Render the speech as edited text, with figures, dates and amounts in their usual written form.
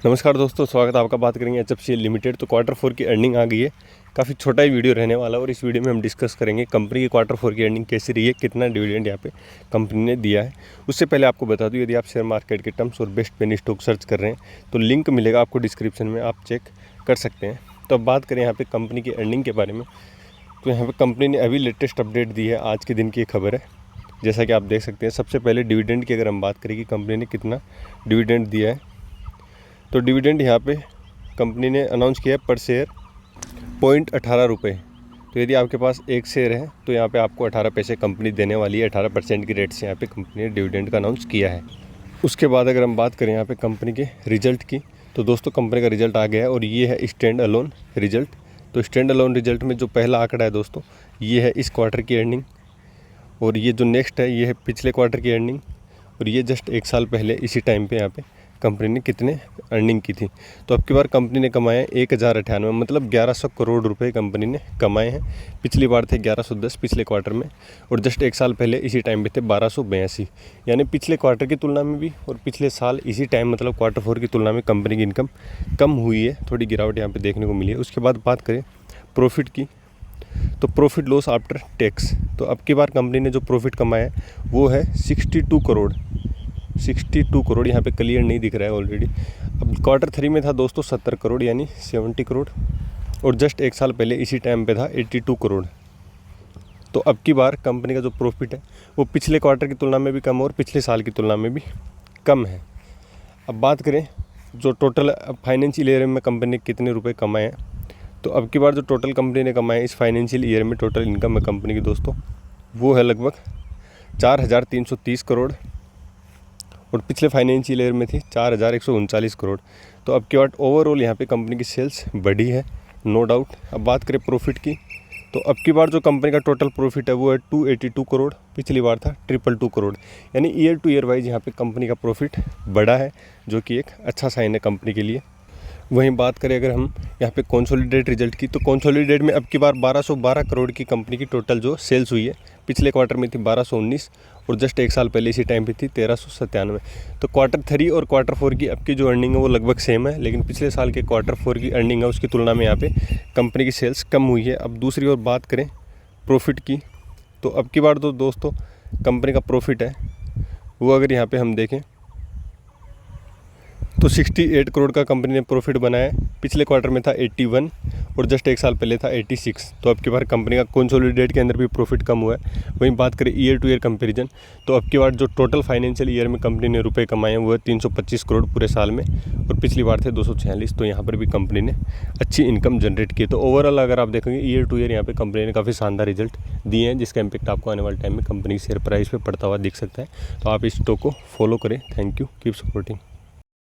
नमस्कार दोस्तों, स्वागत है आपका। बात करेंगे HFCL लिमिटेड। तो क्वार्टर 4 की अर्निंग आ गई है। काफ़ी छोटा ही वीडियो रहने वाला है और इस वीडियो में हम डिस्कस करेंगे कंपनी की क्वार्टर 4 की अर्निंग कैसी रही है, कितना डिविडेंड यहाँ पे कंपनी ने दिया है। उससे पहले आपको बता दूँ, यदि आप शेयर मार्केट के टर्म्स और बेस्ट पेनी स्टॉक सर्च कर रहे हैं तो लिंक मिलेगा आपको डिस्क्रिप्शन में, आप चेक कर सकते हैं। तो अब बात करें यहाँ पर कंपनी की अर्निंग के बारे में, तो यहाँ पर कंपनी ने अभी लेटेस्ट अपडेट दी है, आज के दिन की खबर है। जैसा कि आप देख सकते हैं, सबसे पहले डिविडेंड की अगर हम बात करें कि कंपनी ने कितना डिविडेंड दिया है, तो डिविडेंड यहाँ पे कंपनी ने अनाउंस किया है पर शेयर 0.18 रुपये। तो यदि आपके पास एक शेयर है तो यहाँ पे आपको 18 पैसे कंपनी देने वाली है। 18% की रेट से यहाँ पे कंपनी ने डिविडेंड का अनाउंस किया है। उसके बाद अगर हम बात करें यहाँ पे कंपनी के रिजल्ट की, तो दोस्तों कंपनी का रिजल्ट आ गया है और ये है स्टैंड अलोन रिजल्ट। तो स्टैंड अलोन रिजल्ट में जो पहला आंकड़ा है दोस्तों, ये है इस क्वार्टर की अर्निंग, और ये जो नेक्स्ट है ये है पिछले क्वार्टर की अर्निंग, और ये जस्ट एक साल पहले इसी टाइम पे यहाँ पे कंपनी ने कितने अर्निंग की थी। तो अब की बार कंपनी ने कमाए 1098, मतलब 1100 करोड़ रुपए कंपनी ने कमाए हैं। पिछली बार थे 1110 पिछले क्वार्टर में, और जस्ट एक साल पहले इसी टाइम पे थे 1282। यानी पिछले क्वार्टर की तुलना में भी और पिछले साल इसी टाइम मतलब क्वार्टर 4 की तुलना में कंपनी की इनकम कम हुई है, थोड़ी गिरावट यहाँ पर देखने को मिली है। उसके बाद बात करें प्रॉफिट की, तो प्रॉफिट लॉस आफ्टर टैक्स, तो अब की बार कंपनी ने जो प्रॉफिट कमाया है वो है 62 करोड़। यहाँ पे क्लियर नहीं दिख रहा है ऑलरेडी। अब क्वार्टर 3 में था दोस्तों 70 करोड़ यानी 70 करोड़, और जस्ट एक साल पहले इसी टाइम पे था 82 करोड़। तो अब की बार कंपनी का जो प्रॉफिट है वो पिछले क्वार्टर की तुलना में भी कम और पिछले साल की तुलना में भी कम है। अब बात करें जो टोटल फाइनेंशियल ईयर में कंपनी ने कितने रुपये कमाए हैं, तो अब की बार जो टोटल कंपनी ने कमाए इस फाइनेंशियल ईयर में, टोटल इनकम है कंपनी की दोस्तों वो है लगभग 4330 करोड़, और पिछले फाइनेंशियल ईयर में थी 4139 करोड़। तो अब की बार ओवरऑल यहाँ पे कंपनी की सेल्स बढ़ी है, नो डाउट। अब बात करें प्रॉफिट की, तो अब की बार जो कंपनी का टोटल प्रॉफिट है वो है 282 करोड़, पिछली बार था 222 करोड़। यानी ईयर टू ईयर वाइज यहाँ पे कंपनी का प्रॉफिट बढ़ा है, जो कि एक अच्छा साइन है कंपनी के लिए। वहीं बात करें अगर हम यहाँ पे कंसोलिडेट रिजल्ट की, तो कंसोलिडेट में अब की बार 1212 करोड़ की कंपनी की टोटल जो सेल्स हुई है। पिछले क्वार्टर में थी 1219, और जस्ट एक साल पहले इसी टाइम पे थी 1397। तो क्वार्टर 3 और क्वार्टर 4 की अब की जो अर्निंग है वो लगभग सेम है, लेकिन पिछले साल के क्वार्टर 4 की अर्निंग है उसकी तुलना में यहाँ पे कंपनी की सेल्स कम हुई है। अब दूसरी ओर बात करें प्रॉफिट की, तो अब की बार तो दोस्तों कंपनी का प्रॉफिट है वो अगर यहाँ पर हम देखें तो 68 करोड़ का कंपनी ने प्रॉफिट बनाया है। पिछले क्वार्टर में था 81, और जस्ट एक साल पहले था 86। तो अब की बार कंपनी का कंसोलिडेट के अंदर भी प्रॉफिट कम हुआ है। वहीं बात करें ईयर टू ईयर कंपैरिजन, तो अब की बार जो टोटल फाइनेंशियल ईयर में कंपनी ने रुपए कमाए हैं वो है 325 करोड़ पूरे साल में, और पिछली बार थे 246। तो यहाँ पर भी कंपनी ने अच्छी इनकम जनरेट की। तो ओवरऑल अगर आप देखेंगे ईयर टू ईयर यहाँ पर कंपनी ने काफ़ी शानदार रिजल्ट दिए हैं, जिसका इम्पैक्ट आपको आने वाले टाइम में कंपनी की शेयर प्राइस पर पड़ता हुआ दिख सकता है। तो आप इस स्टॉक को फॉलो करें। Thank you, keep supporting.